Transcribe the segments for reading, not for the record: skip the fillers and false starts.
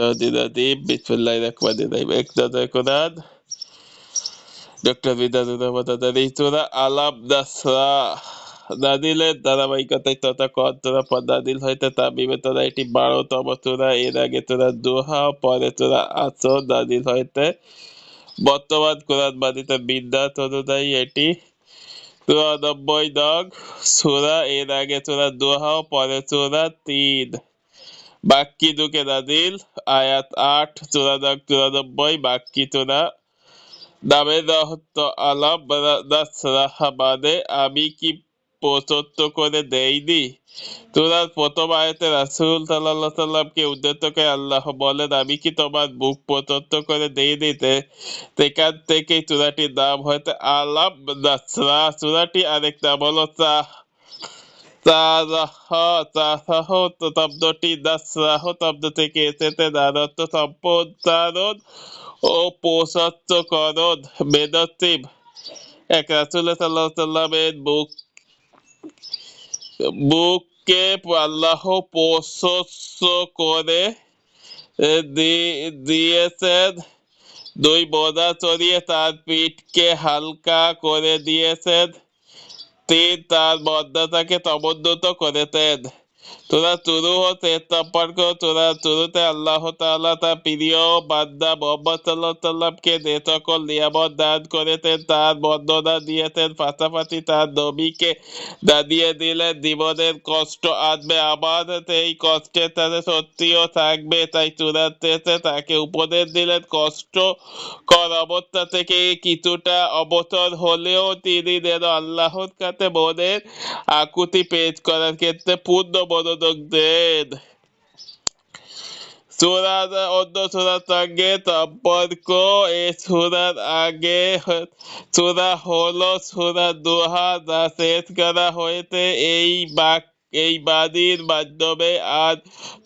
الرجيم بسم الله الرحمن الرحيم اقتضى القرآن doctor Vidyadhar মতাদারিতুরা আলাপ দাসরা নাদিলের ধারাবাহিকতায় তথা কন্তরা পর নাদিল হইতে তামিমে তোরা এটি 12তম তোরা এর আগে তোরা দোহা পরে তোরা আসর নাদিল হইতে বর্তমান কোরআন মানিতে বিদ্যাত অনুযায়ী এটি 93 নং সূরা এর আগে তোরা দোহা পরে তোরা 3 বাক্কি দুকে নাদিল আয়াত 8 তোরা 93 বাক্কি তোরা নামের রহস্য আলাপ বাদে আমি কি প্রদত্ত করে দেইনি। তোরা প্রথম আয়াতে রাসূল সাল্লাল্লাহু আলাইহি সাল্লামকে উদ্ধৃত করে আল্লাহ বলেন আমি কি তোমার মুখ প্রদত্ত করে দেইনি। সেখান থেকেই সূরাটির নাম হয়েছে আলাপ নাসরা। সূরাটি আরেক নাম হলো শব্দটি নাসরাহ শব্দ থেকে এসেছে যার অর্থ সম্প্রসারণ ও প্রশস্তকরণ। বেদতিব এক রাসূল সাল্লাল্লাহু আলাইহি সাল্লামের বুককে আল্লাহ প্রশস্ত করে দিয়েছেন, দুই বোঝা চড়িয়ে তার পিঠকে হালকা করে দিয়েছেন, তিনি তার মর্যাদাকে সমুন্নত করেছেন। তোরা শুরু হতে সম্পর্ক তোরা শুরুতে আল্লাহ তাআলা তার প্রিয় বান্দা মুহাম্মদ সাল্লাল্লাহু আলাইহি সাল্লামকে যে সকল নিয়ামত দান করেছেন তার বর্ণনা দিয়েছেন, পাশাপাশি তার নবীকে জানিয়ে দিলেন জীবনের কষ্ট আসবে, আবার সেই কষ্টের সাথে সত্যিও থাকবে। তাই সূরার শেষে তাকে উপদেশ দিলেন কষ্টকর অবস্থা থেকে কিছুটা অবসর হলেও তিনি যেন আল্লাহর কাছে মনের আকুতি পেশ করার ক্ষেত্রে পূর্ণ মনোযোগ দেন। সূরার অন্য সূরার সঙ্গে সম্পর্ক এই সূরার আগে সূরা হলো সূরা দোহা যা শেষ করা হয়েছে এই বাণীর মাধ্যমে। আর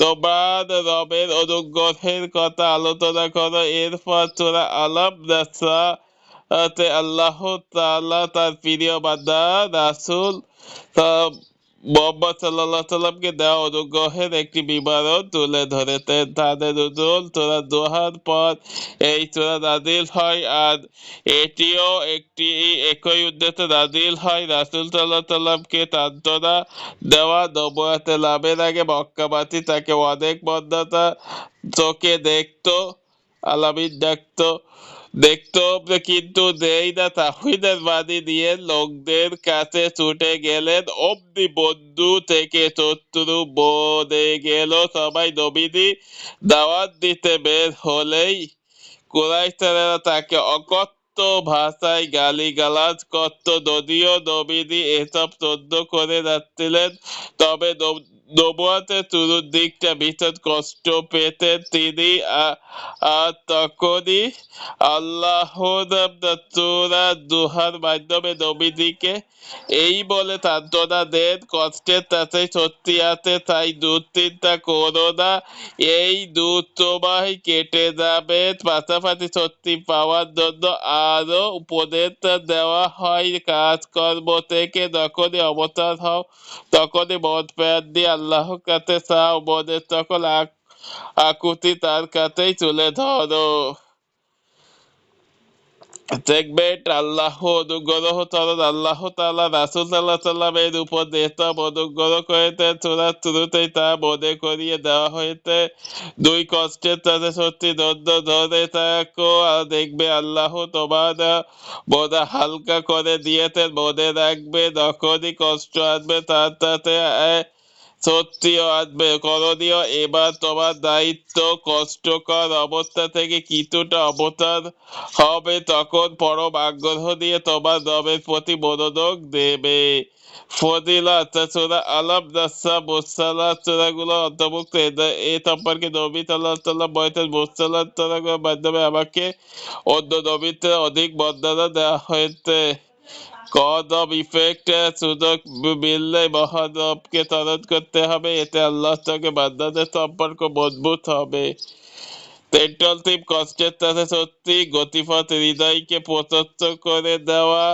তোমার রবের অনুগ্রহের কথা আলোচনা করো। এরপর সূরা আলাপ নাসরা আল্লাহ তাআলা তার প্রিয় বান্দা রাসূল মুহাম্মদ সাল্লাল্লাহু আলাইহি সাল্লামকে দেওয়া অনুগ্রহের একটি বিবরণ তুলে ধরেছেন। তাদের নজুল সূরা দোহার পর এই সূরা নাযিল হয়, আর এটিও একই উদ্দেশ্যে নাযিল হয় রাসূল সাল্লাল্লাহু আলাইহি সাল্লামকে সান্ত্বনা দেওয়া। নবুয়তের লাভের আগে মক্কাবাসী তাকে অনেক মর্যাদা চোখে দেখতো, আলামিন দেখতো, কিন্তু যেই না তাওহীদের বাণী নিয়ে লোকদের কাছে ছুটে গেলেন অমনি বন্ধু থেকে শত্রু বনে গেল। সবাই নবীজি দাওয়াত দিতে বের হলেই কুরাইশরা তাকে অকথ্য ভাষায় গালিগালাজ করত। যদিও নবীজি এসব সহ্য করে যাচ্ছিলেন, তবে নবুয়তের শুরুর দিকটা ভীষণ কষ্ট পেতেন তিনি। আর তখনই আল্লাহর সূরা দোহার মাধ্যমে নবীজিকে এই বলে সান্ত্বনা দেন, কষ্টের সাথে সত্যি আছে, তাই দুশ্চিন্তা করো না, এই দুঃসময় কেটে যাবে। পাশাপাশি সত্যি পাওয়ার জন্য আরো উপদেশ দেওয়া হয়, কাজকর্ম থেকে যখনই অবসর হও তখনই মন প্রাণ দিয়ে আল্লাহর কাছে চাও, মনের সকল আকুতি তার কাছেই তুলে ধরো। দেখবেন আল্লাহ অনুগ্রহ তরণ আল্লাহ তাআলা রাসূল সাল্লাল্লাহু আলাইহি সাল্লামের উপর যেসব অনুগ্রহ করেছেন সূরার শুরুতেই তা মনে করিয়ে দেওয়া হয়েছে। দুই কষ্টের সাথে সত্যি ধৈর্য ধরে থাকো, আর দেখবে আল্লাহ তোমার বোঝা হালকা করে দিয়েছেন। মনে রাখবে যখনই কষ্ট আসবে তার সাথে সত্যিও আসবে। করণীয় এবার তোমার দায়িত্ব কষ্টকর অবস্থা থেকে কিছুটা অবসর হবে, তখন পরম আগ্রহ দিয়ে তোমার রবের প্রতি মনোযোগ দেবে। ফজিলত সূরা আলাপ নাসরা মুরসালাত সূরাগুলো অন্তর্ভুক্ত। এ সম্পর্কে নবী সাল্লাল্লাহু আলাইহি সাল্লাম বলেছেন মুরসালাত সূরাগুলোর মাধ্যমে আমাকে অন্য নবীর চেয়ে অধিক মর্যাদা দেওয়া হয়েছে। কজ অফ ইফেক্ট সুযোগ মিললে মহারবকে স্মরণ করতে হবে, এতে আল্লাহর সঙ্গে বান্দাদের সম্পর্ক মজবুত হবে। সেন্ট্রাল থিম কষ্টের সাথে সত্যি গতিপথ হৃদয়কে প্রশস্ত করে দেওয়া।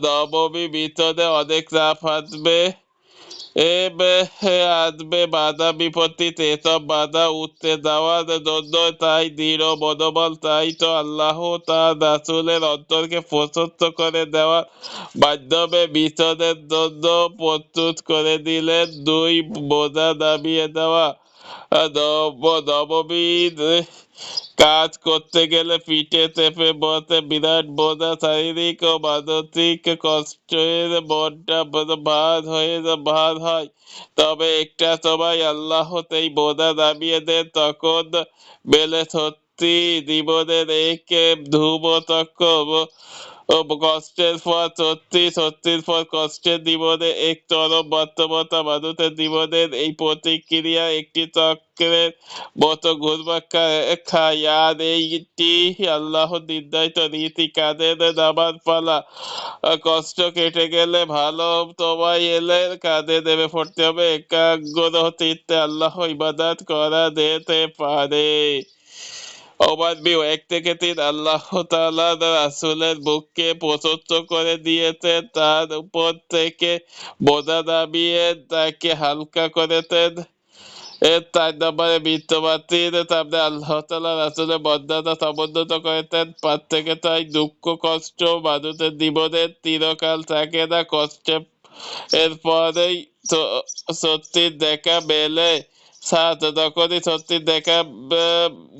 নবমী ভিতরে অনেক চাপ আসবে, আসবে বাধা বিপত্তিতে, এসব বাধা উঠতে দেওয়ার জন্য তাই দৃঢ় মনোবল, তাই তো আল্লাহ তার রাসূলের অন্তরকে প্রশস্ত করে দেওয়ার মাধ্যমে মিশনের জন্য প্রস্তুত করে দিলেন। দুই, বোঝা নামিয়ে দেওয়া। নবমীর কাজ করতে গেলে পিঠে চেপে বসে বিরাট বোঝা, শারীরিক ও মানসিক কষ্টের মনটা ভার হয়। তবে একটা সময় আল্লাহ সেই বোঝা নামিয়ে দেন, তখন মেলে সত্যি জীবনের এক ধ্রুবতাক্ষ কষ্টের পর সত্যি, সত্যির পর কষ্টের জীবনে এক চরম বাস্তবতা। মানুষের জীবনের এই প্রতিক্রিয়া একটি চক্রের মতো ঘুরপাক খায়, আর এইটি আল্লাহ নির্ধারিত রীতি। কাঁধে নামার পালা, কষ্ট কেটে গেলে, ভালো সময় এলে কাঁধে নেমে পড়তে হবে। একাগ্র চিত্তে আল্লাহ ইবাদত করা যেতে পারে। ওভারভিউ 1 থেকে 3। আল্লাহ তাআলা রাসূলের বুককে প্রশস্ত করে দিয়েছেন, তার উপর থেকে বোঝা নামিয়ে তাকে হালকা করেছেন। 4 নম্বরে মৃত্যুবাতির সামনে আল্লাহ তাআলা রাসূলের মর্যাদা সমুন্নত করেছেন। 5 থেকে 6 দুঃখ কষ্ট মানুষের জীবনে চিরকাল থাকে না, কষ্টের পরেই সত্যির দেখা মেলে। 7, যখনই সত্যির দেখা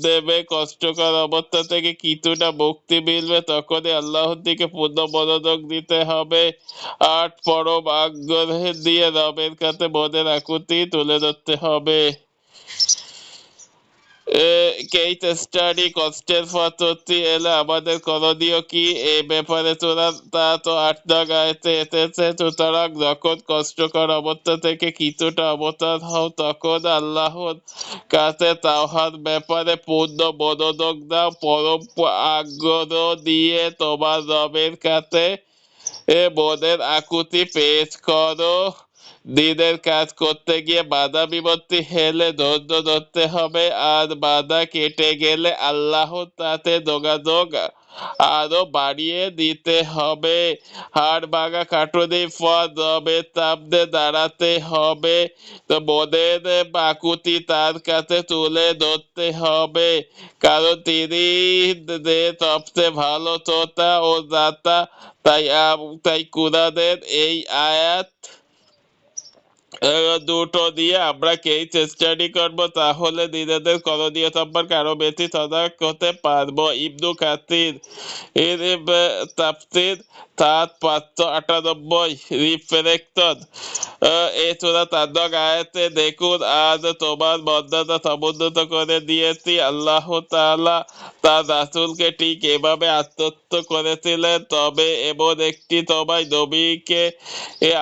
দেবে, কষ্টকর অবস্থা থেকে কিছুটা মুক্তি মিলবে, তখনই আল্লাহর দিকে পূর্ণ মনোযোগ দিতে হবে। 8, পরম আগ্রহ দিয়ে রবের কাছে মনের আকুতি তুলে ধরতে হবে। কেস স্টাডি, কষ্টের পদ্ধতি এলে আমাদের করণীয় কি, এ ব্যাপারে তা তো 8 নং আয়াতে এসেছে। সুতরাং যখন কষ্টকর অবস্থা থেকে কিছুটা অবতার হও, তখন আল্লাহর কাছে তাওহার ব্যাপারে পূর্ণ মনোযোগ দাও, পরম আগ্রহ দিয়ে তোমার রবের কাছে মনের আকুতি পেশ করো। দিনের কাজ করতে গিয়ে বাধা বিপত্তি হেলে ধৈর্য ধরতে হবে, আর বাধা কেটে গেলে আল্লাহর সাথে যোগাযোগ আরো বাড়িয়ে দিতে হবে। হাড় ভাঙা খাটুনির পর রবের সামনে দাঁড়াতে হবে, তো মনের আকুতি তার কাছে তুলে ধরতে হবে, কারণ তিনি যে সবচেয়ে ভালো শ্রোতা ও দাতা। তাই কুরআনের এই আয়াত দুটো দিয়ে আমরা কেস স্টাডি করবো, তাহলে নিজেদের করণীয় সম্পর্কে আরো বেশি সজাগ হতে পারবো। ইবনু কাসির এর তাফসীর 7/598 রিফ্লেকশন। এই সূরা 4 নং আয়াতে দেখুন, আজ তোমার মর্যাদা সমুন্নত করে দিয়েছি। আল্লাহ তাআলা তার রাসূলকে ঠিক এভাবে আশ্বস্ত করেছিলেন। তবে এমন একটি সময় নবীকে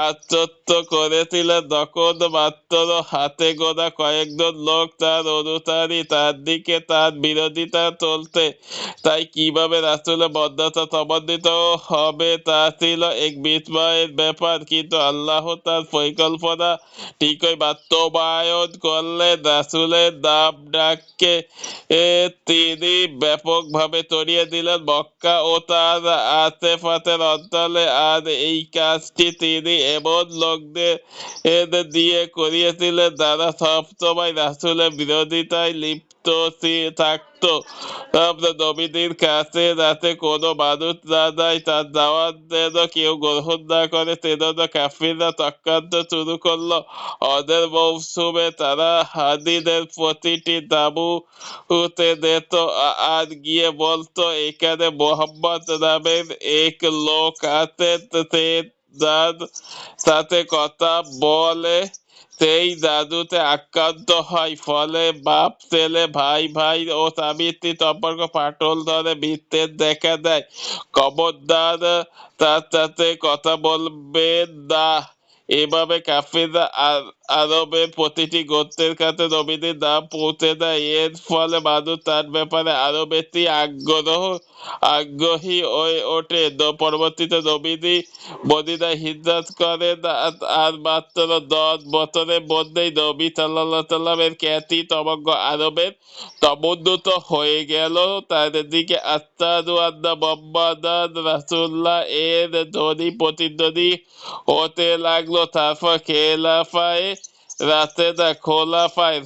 আশ্বস্ত করেছিলেন যখন মাত্র হাতে গোনা কয়েকজন লোক তার অনুসারী তার দিকে তার বিরোধিতা চলতে। তাই কিভাবে রাসূলের মর্যাদা সমন্বিত হবে তা ছিল এক বিস্ময়ের ব্যাপার, কিন্তু আল্লাহ তার পরিকল্পনা ঠিকই বাস্তবায়ন করলেন। রাসূলের নাম ডাককে তিনি ব্যাপকভাবে ছড়িয়ে দিলেন মক্কা ও তার আশেপাশের অঞ্চলে, আর এই কাজটি তিনি এমন লোকদের দিয়ে করিয়েছিলেন যারা সবসময় রাসূলের বিরোধিতায় লিপ্ত থাকতো। নবীদের কাছে যাতে কোনো মানুষ না যায়, তার দাওয়াত যেন কেউ গ্রহণ না করে, সেজন্য কাফিররা চক্রান্ত শুরু করলো। হজের মৌসুমে তারা হাজিদের প্রতিটি তাঁবুতে যেত আর গিয়ে বলতো, এখানে মুহাম্মদ নামের এক লোক আছে, সে যার সাথে কথা বলে সেই জাদুতে আক্রান্ত হয়। ফলে বাপ ছেলে, ভাই ভাই ও স্বামী স্ত্রীর সম্পর্ক ফাটল ধরে, বিচ্ছেদ দেখা দেয়। খবরদার তার সাথে কথা বলবেন না। এভাবে কাফিররা আরবের প্রতিটি গোত্রের কাছে নবীদের নাম পৌঁছে দেয়। এর ফলে মানুষ তার ব্যাপারে আরো বেশি আগ্রহী হয়ে ওঠে। পরবর্তীতে নবীজি মদিনায় হিজরত করেন আর মাত্র 10 বছরের মধ্যেই নবী সাল্লাল্লাহু আলাইহি সাল্লামের খ্যাতি সমগ্র আরবের সমুন্নত হয়ে গেল। তাদেরকে আশহাদু আন্না মুহাম্মাদান রাসূলুল্লাহ এর ধ্বনি প্রতিধ্বনি হতে লাগলো। তারপর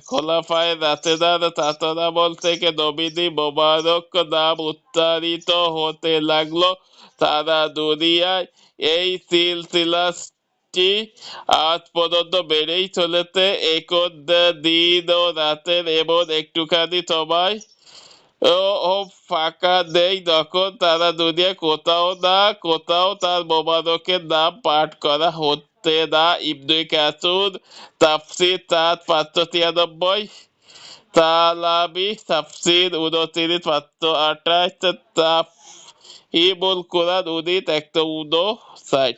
খোলাফায়ে রাশেদার শাসনামল থেকে নবীজি মোবারক নাম উচ্চারিত হতে লাগলো। সারা দুনিয়ায় এই সিলসিলাটি আজ পর্যন্ত বেড়েই চলেছে। এখন দিন ও রাতের এমন একটুখানি সময় ও ফাঁকা নেই যখন তারা দুনিয়া কোথাও না কোথাও তার মোবারকের নাম পাঠ করা হচ্ছে না। ইবনে কাসির তাফসীর ৪ ৫৯৩, তালাবী তাফসীর ২৯ ৫২৮, তাফহিমুল কুরআন ১৯ ১৫৯।